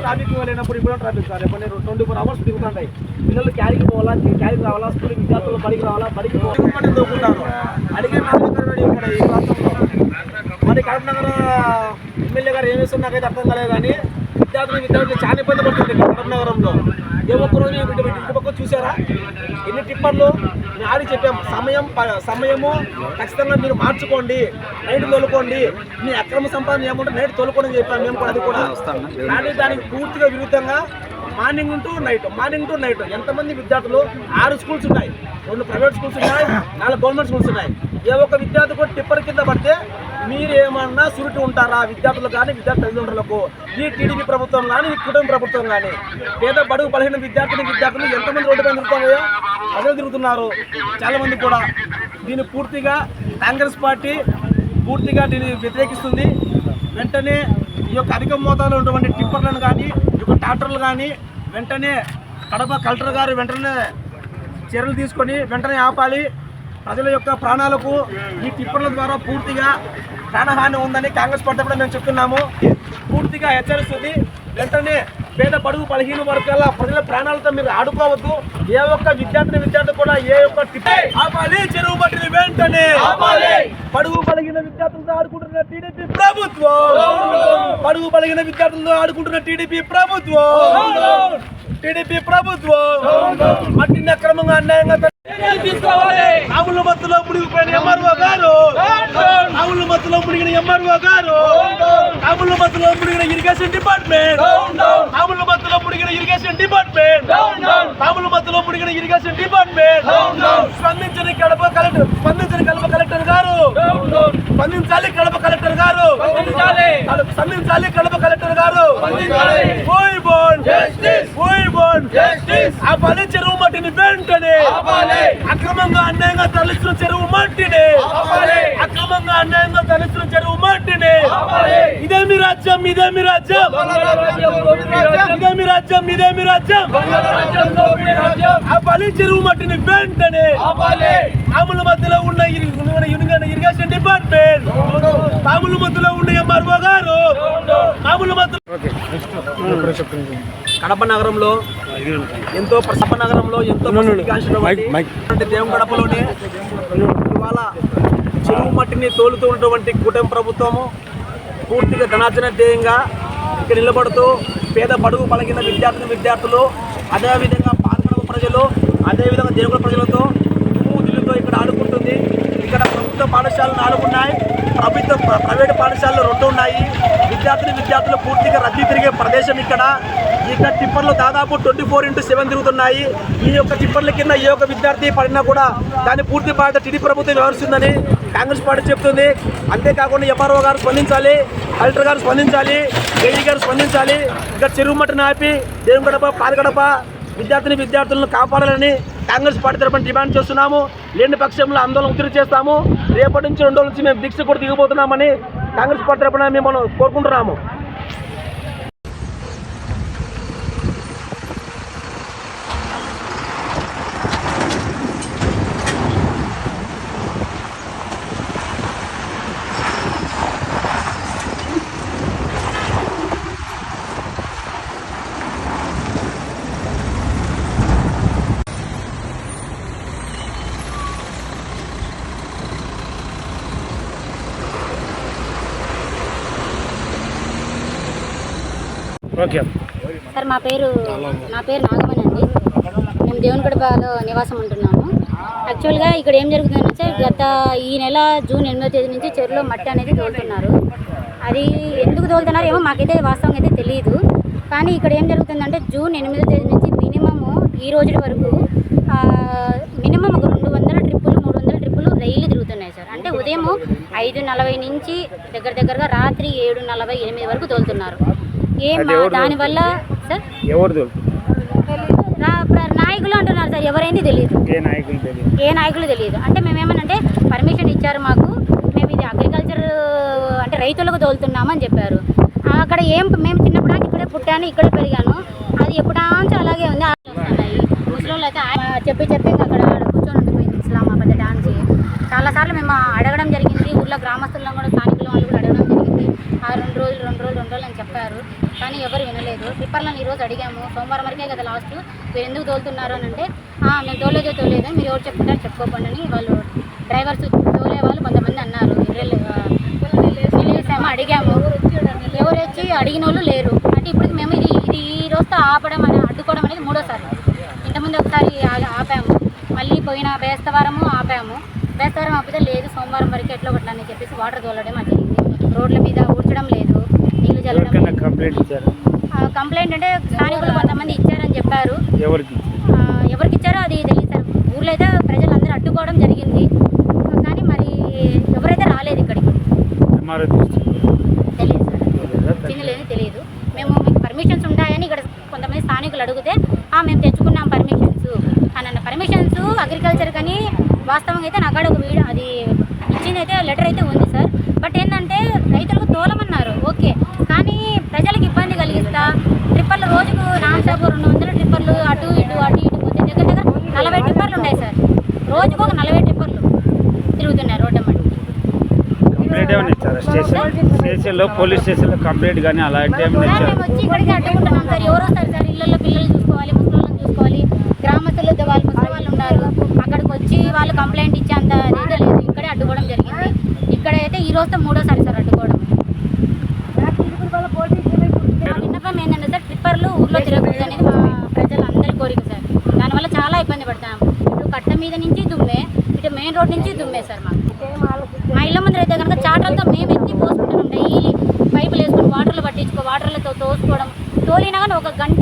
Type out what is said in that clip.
Traffic లేనప్పుడు ఇప్పుడు traffic sir ఎప్పుడు 24 అవర్స్ తిరుగుతుంటాయి. పిల్లలు క్యారీకి పోవాలా, క్యారీకి రావాలా, స్కూల్ విద్యార్థులు బడికి రావాలా, బడికి పోవాలి దొరుకుతారు. అడిగే నాలుగు ఇక్కడ ఈ ప్రాంతంలో మరి కడప నగర ఎమ్మెల్యే గారు ఏం చేస్తున్నారు నాకైతే అర్థం కాలేదు. కానీ విద్యార్థులు చాలా ఇబ్బంది పడుతుంది కడప నగరంలో. ఏ ఒక్కరోజు ఇంటి పక్క చూసారా ఎన్ని టిప్పర్లు? నేను ఆడి చెప్పాము సమయము ఖచ్చితంగా మీరు మార్చుకోండి, నైట్ తోలుకోండి, మీ అక్రమ సంపాదన ఏమంటే నైట్ తోలుకోండి అని చెప్పాము మేము కూడా. అది కూడా కానీ దానికి పూర్తిగా విరుద్ధంగా మార్నింగ్ టు నైట్ ఎంతమంది విద్యార్థులు 6 స్కూల్స్ ఉన్నాయి, 2 ప్రైవేట్ స్కూల్స్ ఉన్నాయి, 4 గవర్నమెంట్ స్కూల్స్ ఉన్నాయి. ఏ ఒక్క విద్యార్థి కూడా టిప్పర్ కింద పడితే మీరు ఏమన్నా సురుటి ఉంటారా విద్యార్థులు కానీ విద్యార్థి తల్లిదండ్రులకు? ఈ టీడీపీ ప్రభుత్వం కానీ ఈ కుటుంబ ప్రభుత్వం కానీ పేద బడుగు బలహీన విద్యార్థులు ఎంతమంది రోడ్డు పైన తిరుగుతాయో ప్రజలు తిరుగుతున్నారు చాలా మంది కూడా. దీన్ని పూర్తిగా కాంగ్రెస్ పార్టీ పూర్తిగా దీన్ని వ్యతిరేకిస్తుంది. వెంటనే ఈ యొక్క అధిక మోతాదులో ఉన్నటువంటి టిప్పర్లను కానీ ఈ యొక్క ట్రాక్టర్లు కానీ వెంటనే కడప కలెక్టర్ గారు వెంటనే చర్యలు తీసుకొని వెంటనే ఆపాలి. ప్రజల యొక్క ప్రాణాలకు ఈ టిప్పర్ల ద్వారా పూర్తిగా ప్రాణహాని ఉందని కాంగ్రెస్ పార్టీ కూడా మేము చెప్తున్నాము. పూర్తిగా హెచ్చరిస్తుంది. వెంటనే పేద బడుగు బలహీన వర్గాల ప్రజల ప్రాణాలతో మీరు ఆడుకోవద్దు. ఏ ఒక్క విద్యార్థి కూడా ఏ ఒక్క ఆపాలి. చెరువు మట్టిని వెంటనే బడుగు బలహీన విద్యార్థులతో ఆడుకుంటున్న టీడీపీ ప్రభుత్వం, బడుగు బలహీన విద్యార్థులతో ఆడుకుంటున్న టీడీపీ ప్రభుత్వం మట్టిని అక్రమంగా అన్యాయంగా ఆవుల మత్తులో మునిగిపోయిన ఎంఆర్ఓ గారు, ఆవుల మత్తులో మునిగిన ఎంఆర్ఓ గారు, ఆవుల మత్తులో మునిగిన ఇరిగేషన్ డిపార్ట్మెంట్, ఆవుల మత్తులో మునిగిన ఇరిగేషన్ డిపార్ట్మెంట్, ఆవుల మత్తులో మునిగిన ఇరిగేషన్ డిపార్ట్మెంట్ స్పందించని కడప కలెక్టర్, స్పందించని కడప కలెక్టర్ గారు, స్పందించాలి కడప కలెక్టర్ గారు, స్పందించాలి కడప కలెక్టర్ గారు. ఆపాలి చెరువు మట్టిని వెంటనే, అక్రమంగా అన్యాయంగా తరలిస్తున్న చెరువు మట్టిని, అక్రమంగా అన్యాయంగా తరలిస్తున్న చెరువు మట్టిని. ఇదేమి రాజ్యం, ఇదేమి రాజ్యం, ఇదేమి రాజ్యం, ఇదేమి రాజ్యం. ఆపాలి చెరువు మట్టిని వెంటనే. ఆముల మధ్యలో ఉన్న ఇరిగేషన్ డిపార్ట్మెంట్, ఆముల మధ్యలో ఉన్న ఎంఆర్ఓ గారు, ఆముల మధ్య కడప నగరంలో ఎంతో దేవుగడపలోనే ఇవాళ చెరువు మట్టిని తోలుతూ ఉన్నటువంటి కూటమి ప్రభుత్వము పూర్తిగా ధనార్జన ధ్యేయంగా ఇక్కడ నిలబడుతూ పేద బడుగు పలికిన విద్యార్థులు అదేవిధంగా పాలకడప ప్రజలు అదేవిధంగా దేవుగడ ప్రజలతో దిల్లుతో ఇక్కడ ఆడుకుంటుంది. ఇక్కడ ప్రభుత్వ పాఠశాలలు 4 ఉన్నాయి, ప్రైవేటు పాఠశాలలు 2 ఉన్నాయి. విద్యార్థులు పూర్తిగా రద్దీ తిరిగే ప్రదేశం ఇక్కడ టిప్పర్లు దాదాపు 24/7 తిరుగుతున్నాయి. ఈ యొక్క టిప్పర్ల కింద ఏ ఒక్క విద్యార్థి పడినా కూడా దాన్ని పూర్తి బాధ్యత టీడీపీ ప్రభుత్వం వ్యవహరిస్తుందని కాంగ్రెస్ పార్టీ చెప్తుంది. అంతేకాకుండా ఎంఆర్ఓ గారు స్పందించాలి, కలెక్టర్ గారు స్పందించాలి, ఏఈ గారు స్పందించాలి. ఇక్కడ చెరువు మట్టిని ఆపి దేవుగడప పాలగడప విద్యార్థులను కాపాడాలని కాంగ్రెస్ పార్టీ తరఫున డిమాండ్ చేస్తున్నాము. లేని పక్షంలో ఆందోళన ఉధృతి చేస్తాము. రేపటి నుంచి 2 రోజుల నుంచి మేము దీక్ష కూడా దిగబోతున్నామని కాంగ్రెస్ పార్టీ తరఫున మేము కోరుకుంటున్నాము. సార్ నా పేరు నాగమణి అండి. మేము దేవునిగడపలో నివాసం ఉంటున్నాము. యాక్చువల్గా ఇక్కడ ఏం జరుగుతుందంటే సార్, గత ఈ నెల జూన్ 8వ తేదీ నుంచి చెరువులో మట్టి అనేది తోలుతున్నారు. అది ఎందుకు తోలుతున్నారు ఏమో మాకైతే వాస్తవంగా అయితే తెలియదు. కానీ ఇక్కడ ఏం జరుగుతుందంటే జూన్ 8వ తేదీ నుంచి మినిమము ఈ రోజు వరకు మినిమం ఒక 200 ట్రిప్పులు 300 ట్రిప్పులు రైలు తిరుగుతున్నాయి సార్. అంటే ఉదయం 5:40 నుంచి దగ్గరగా రాత్రి 7:48 వరకు తోలుతున్నారు. దానివల్ల సార్ నాయకులు అంటున్నారు సార్, ఎవరైంది తెలియదు, ఏ నాయకులు తెలియదు. అంటే మేమేమనంటే పర్మిషన్ ఇచ్చారు మాకు, మేము ఇది అగ్రికల్చర్ అంటే రైతులకు తోలుతున్నామని చెప్పారు. అక్కడ మేము చిన్నప్పుడు ఇక్కడే పుట్టాను, ఇక్కడే పెరిగాను. అది ఎప్పుడాంచి అలాగే ఉంది. ముస్లింలు అయితే చెప్పి అక్కడ కూర్చొని ఉండిపోయింది ఇస్లామాబాద్ డాన్స్. చాలాసార్లు మేము అడగడం జరిగింది, ఊళ్ళో గ్రామస్తులను కూడా స్థానికుల వాళ్ళు కూడా అడగడం జరిగింది. 2 రోజులు అని చెప్పారు. కానీ ఎవరు వినలేదు. ట్రిప్పర్లను ఈరోజు అడిగాము, సోమవారం వరకే కదా లాస్ట్, మీరు ఎందుకు తోలుతున్నారు అని అంటే మేము తోలేదు మీరు ఎవరు చెప్తారో చెప్పుకోకండి అని వాళ్ళు డ్రైవర్స్ తోలే వాళ్ళు కొంతమంది అన్నారు. వెళ్ళేసాము, అడిగాము, ఎవరు వచ్చి అడిగిన వాళ్ళు లేరు. అంటే ఇప్పుడు మేము ఇది ఈ రోజుతో ఆపడం అని అడ్డుకోవడం అనేది మూడోసారి. ఇంతకుముందు ఒకసారి ఆపాము, మళ్ళీ పోయిన బేస్తవారము ఆపాము. బేస్తవారం ఆపితే లేదు, సోమవారం వరకు ఎట్లా కొట్టాలని చెప్పేసి వాటర్ తోలడం అది రోడ్ల మీద ఊడ్చడం లేదు, నీళ్లు చల్లడం. కంప్లైంట్ అంటే స్థానికులు కొంతమంది ఇచ్చారని చెప్పారు. ఎవరికి ఇచ్చారో అది తెలియదు సార్. ఊర్లో అయితే ప్రజలందరూ అడ్డుకోవడం జరిగింది, కానీ మరి ఎవరైతే రాలేదు ఇక్కడికి తెలియదు సార్. చిన్నలేదు తెలియదు. మేము మీకు పర్మిషన్స్ ఉంటాయని ఇక్కడ కొంతమంది స్థానికులు అడిగితే మేము తెచ్చుకున్నాం పర్మిషన్స్ అని అన్న. పర్మిషన్స్ అగ్రికల్చర్ కానీ వాస్తవంగా అయితే నాకు ఒక వీడియో అది ఇచ్చింది అయితే లెటర్ అయితే ఉంది సార్. బట్ ఏంటంటే రైతులకు తోలమన్నారు, ఓకే, కానీ ప్రజలకు ఇబ్బంది కలిగిస్తా ట్రిప్పర్లు రోజుకు నాన్స్టాప్ 200 ట్రిప్పర్లు అటు ఇటు పోతే దగ్గర 40 ట్రిప్పర్లు ఉన్నాయి సార్. రోజుకు ఒక 40 ట్రిప్పర్లు తిరుగుతున్నాయి రోడ్డు అమ్మటి. స్టేషన్లో పోలీస్ స్టేషన్లో కంప్లైంట్ కానీ అలాంటి మేము వచ్చి ఇక్కడికి అడ్డుకుంటున్నాం సార్. ఎవరు వస్తారు సార్? ఇళ్ళల్లో పిల్లలు చూసుకోవాలి, ముసలిళ్ళని చూసుకోవాలి, గ్రామస్తులు వాళ్ళు ముసలి వాళ్ళు ఉన్నారు. అక్కడికి వచ్చి వాళ్ళు కంప్లైంట్ ఇచ్చేంత ఇదే లేదు. ఇక్కడే అడ్డుకోవడం జరిగింది. ఇక్కడైతే ఈ రోజుతో మూడోసారి సార్ అడ్డుకోవడం. మా విన్నపం ఏంటంటే సార్, ట్రిప్పర్లు ఊర్లో తిరగకూడదు అనేది మా ప్రజలందరి కోరిక సార్. దానివల్ల చాలా ఇబ్బంది పడతాం. ఇటు కట్ట మీద నుంచి దుమ్మే, ఇటు మెయిన్ రోడ్ నుంచి దుమ్మే సార్. మా ఇళ్ళ ముందర అయితే కనుక చాటలతో మేము ఎత్తి పోసుకుంటున్నాం. డైలీ పైపులు వేసుకొని వాటర్లు పట్టించుకో, వాటర్లతో తోసుకోవడం, తోలినా కానీ ఒక గంట